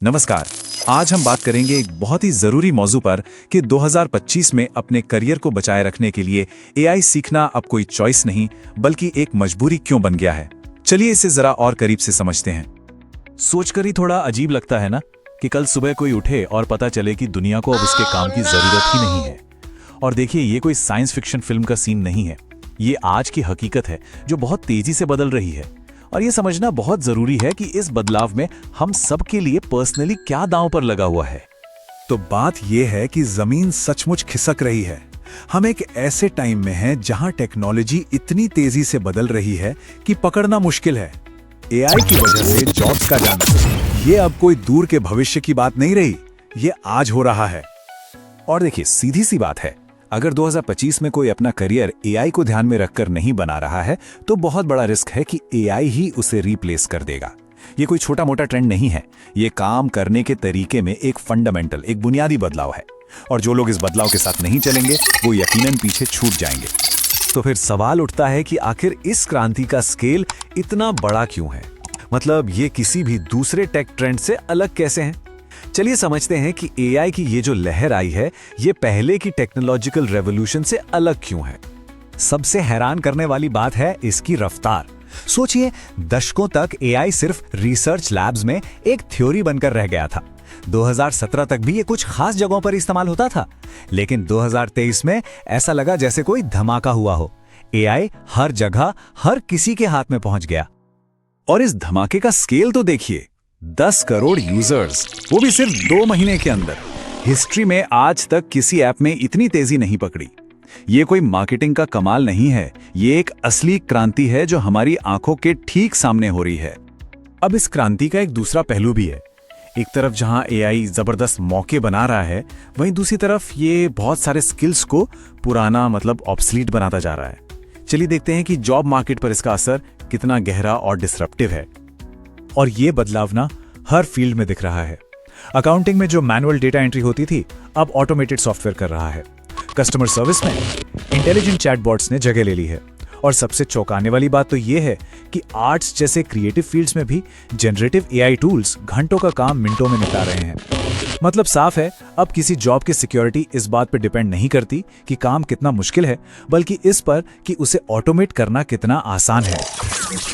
नमस्कार। आज हम बात करेंगे एक बहुत ही जरूरी मौजू पर कि 2025 में अपने करियर को बचाए रखने के लिए एआई सीखना अब कोई चॉइस नहीं बल्कि एक मजबूरी क्यों बन गया है। चलिए इसे जरा और करीब से समझते हैं। सोचकर ही थोड़ा अजीब लगता है ना कि कल सुबह कोई उठे और पता चले कि दुनिया को अब उसके काम की जरूरत ही नहीं है। और देखिए, ये कोई साइंस फिक्शन फिल्म का सीन नहीं है, ये आज की हकीकत है जो बहुत तेजी से बदल रही है। और ये समझना बहुत जरूरी है कि इस बदलाव में हम सब के लिए पर्सनली क्या दांव पर लगा हुआ है। तो बात यह है कि जमीन सचमुच खिसक रही है। हम एक ऐसे टाइम में हैं जहां टेक्नोलॉजी इतनी तेजी से बदल रही है कि पकड़ना मुश्किल है। एआई की वजह से जॉब्स का जाना ये अब कोई दूर के भविष्य की बात नहीं रही, ये आज हो रहा है। और देखिए, सीधी सी बात है, अगर 2025 में कोई अपना करियर एआई को ध्यान में रखकर नहीं बना रहा है तो बहुत बड़ा रिस्क है कि एआई ही उसे रिप्लेस कर देगा। ये कोई छोटा मोटा ट्रेंड नहीं है, ये काम करने के तरीके में एक फंडामेंटल, एक बुनियादी बदलाव है। और जो लोग इस बदलाव के साथ नहीं चलेंगे वो यकीनन पीछे छूट जाएंगे। तो फिर सवाल उठता है कि आखिर इस क्रांति का स्केल इतना बड़ा क्यों है? मतलब ये किसी भी दूसरे टेक ट्रेंड से अलग कैसे है? चलिए समझते हैं कि एआई की ये जो लहर आई है, ये पहले की टेक्नोलॉजिकल रेवोल्यूशन से अलग क्यों है। सबसे हैरान करने वाली बात है इसकी रफ्तार। सोचिए, दशकों तक एआई सिर्फ रिसर्च लैब्स में एक थ्योरी बनकर रह गया था। 2017 तक भी ये कुछ खास जगहों पर इस्तेमाल होता था, लेकिन 2023 में ऐसा लगा जैसे कोई धमाका हुआ हो। एआई हर जगह, हर किसी के हाथ में पहुंच गया। और इस धमाके का स्केल तो देखिए, 10 करोड़ यूजर्स, वो भी सिर्फ 2 महीने के अंदर। हिस्ट्री में आज तक किसी ऐप में इतनी तेजी नहीं पकड़ी। ये कोई मार्केटिंग का कमाल नहीं है, ये एक असली क्रांति है जो हमारी आंखों के ठीक सामने हो रही है। अब इस क्रांति का एक दूसरा पहलू भी है। एक तरफ जहां एआई जबरदस्त मौके बना रहा है, वहीं दूसरी तरफ ये बहुत सारे स्किल्स को पुराना, मतलब ऑब्सलीट बनाता जा रहा है। चलिए देखते हैं कि जॉब मार्केट पर इसका असर कितना गहरा और डिसरप्टिव है। और ये बदलाव ना हर फील्ड में दिख रहा है। अकाउंटिंग में जो मैनुअल डेटा एंट्री होती थी, अब ऑटोमेटेड सॉफ्टवेयर कर रहा है। कस्टमर सर्विस में इंटेलिजेंट चैटबॉट्स ने जगह ले ली है। और सबसे चौंकाने वाली बात तो ये है कि आर्ट्स जैसे क्रिएटिव फील्ड्स में भी जनरेटिव एआई टूल्स घंटों का काम मिनटों में निपटा रहे हैं। मतलब साफ है, अब किसी जॉब की सिक्योरिटी इस बात पर डिपेंड नहीं करती कि काम कितना मुश्किल है, बल्कि इस पर कि उसे ऑटोमेट करना कितना आसान है।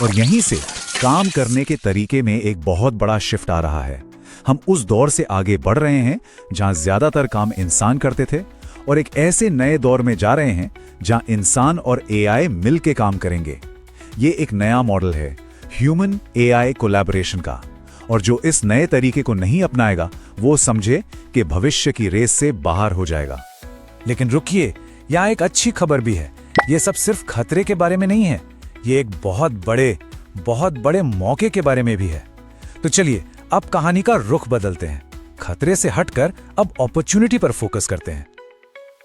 और यहीं से काम करने के तरीके में एक बहुत बड़ा शिफ्ट आ रहा है। हम उस दौर से आगे बढ़ रहे हैं जहां ज्यादातर काम इंसान करते थे और एक ऐसे नए दौर में जा रहे हैं जहां इंसान और एआई मिलकर काम करेंगे। ये एक नया मॉडल है, ह्यूमन एआई कोलैबोरेशन का। और जो इस नए तरीके को नहीं अपनाएगा वो समझे कि भविष्य की रेस से बाहर हो जाएगा। लेकिन रुकिए, यहां एक अच्छी खबर भी है। ये सब सिर्फ खतरे के बारे में नहीं है, ये एक बहुत बड़े मौके के बारे में भी है। तो चलिए अब कहानी का रुख बदलते हैं। खतरे से हटकर अब अपॉर्चुनिटी पर फोकस करते हैं।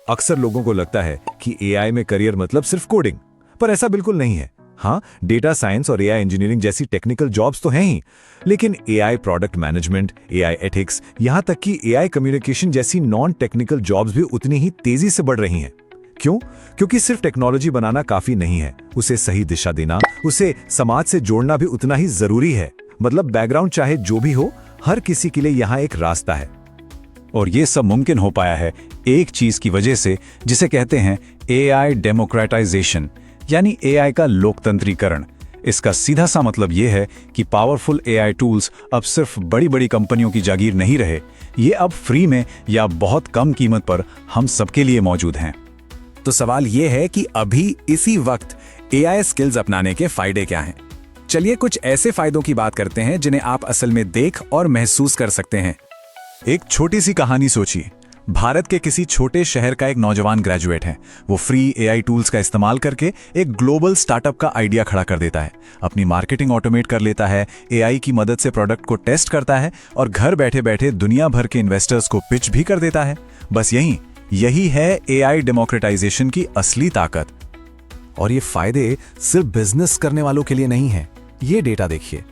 अक्सर लोगों को लगता है कि एआई में करियर मतलब सिर्फ कोडिंग, पर ऐसा बिल्कुल नहीं है। हाँ, डेटा साइंस और एआई इंजीनियरिंग जैसी टेक्निकल जॉब्स तो हैं ही, लेकिन AI product management, AI ethics, यहां तक कि एआई कम्युनिकेशन जैसी नॉन टेक्निकल जॉब्स भी उतनी ही तेजी से बढ़ रही हैं। क्यों? क्योंकि सिर्फ टेक्नोलॉजी बनाना काफी नहीं है, उसे सही दिशा देना, उसे समाज से जोड़ना भी उतना ही जरूरी है। मतलब बैकग्राउंड चाहे जो भी हो, हर किसी के लिए यहाँ एक रास्ता है। और ये सब मुमकिन हो पाया है एक चीज की वजह से, जिसे कहते हैं एआई डेमोक्रेटाइजेशन, यानी एआई का लोकतंत्रीकरण। इसका सीधा सा मतलब यह है कि पावरफुल एआई टूल्स अब सिर्फ बड़ी बड़ी कंपनियों की जागीर नहीं रहे, ये अब फ्री में या बहुत कम कीमत पर हम सबके लिए मौजूद हैं। तो सवाल यह है कि अभी इसी वक्त एआई स्किल्स अपनाने के फायदे क्या हैं? चलिए कुछ ऐसे फायदों की बात करते हैं जिन्हें आप असल में देख और महसूस कर सकते हैं। एक छोटी सी कहानी सोचिए। भारत के किसी छोटे शहर का एक नौजवान ग्रेजुएट है। वो फ्री एआई टूल्स का इस्तेमाल करके एक ग्लोबल स्टार्टअप का आइडिया खड़ा कर देता है, अपनी मार्केटिंग ऑटोमेट कर लेता है, एआई की मदद से प्रोडक्ट को टेस्ट करता है और घर बैठे बैठे दुनिया भर के इन्वेस्टर्स को पिच भी कर देता है। बस यही है एआई डेमोक्रेटाइजेशन की असली ताकत। और ये फायदे सिर्फ बिजनेस करने वालों के लिए नहीं है। ये डेटा देखिए,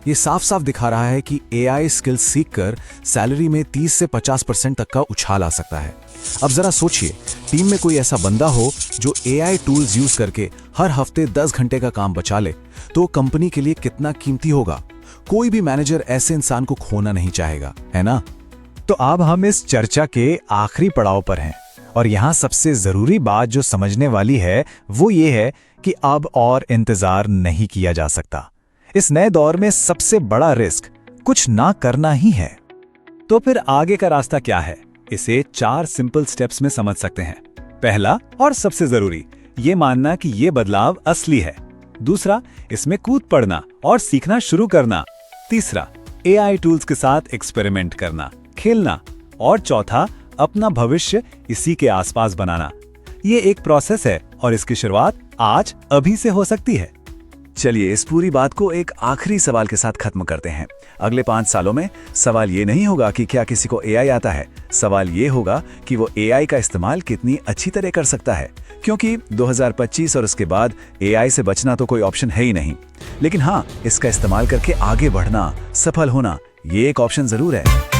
ये साफ साफ दिखा रहा है कि एआई स्किल्स सीखकर सैलरी में 30 से 50% तक का उछाल आ सकता है। अब जरा सोचिए, टीम में कोई ऐसा बंदा हो जो एआई टूल्स यूज करके हर हफ्ते 10 घंटे का काम बचा ले, तो कंपनी के लिए कितना कीमती होगा। कोई भी मैनेजर ऐसे इंसान को खोना नहीं चाहेगा, है ना? तो अब हम इस चर्चा के आखिरी पड़ाव पर हैं और यहाँ सबसे जरूरी बात जो समझने वाली है वो ये है कि अब और इंतजार नहीं किया जा सकता। इस नए दौर में सबसे बड़ा रिस्क कुछ ना करना ही है। तो फिर आगे का रास्ता क्या है? इसे 4 सिंपल स्टेप्स में समझ सकते हैं। पहला और सबसे जरूरी, ये मानना कि ये बदलाव असली है। दूसरा, इसमें कूद पड़ना और सीखना शुरू करना। तीसरा, एआई टूल्स के साथ एक्सपेरिमेंट करना, खेलना। और चौथा, अपना भविष्य इसी के आसपास बनाना। ये एक प्रोसेस है और इसकी शुरुआत आज अभी से हो सकती है। चलिए इस पूरी बात को एक आखिरी सवाल के साथ खत्म करते हैं। अगले 5 सालों में सवाल ये नहीं होगा कि क्या किसी को एआई आता है, सवाल ये होगा कि वो एआई का इस्तेमाल कितनी अच्छी तरह कर सकता है। क्योंकि 2025 और उसके बाद एआई से बचना तो कोई ऑप्शन है ही नहीं, लेकिन हाँ, इसका इस्तेमाल करके आगे बढ़ना, सफल होना, ये एक ऑप्शन जरूर है।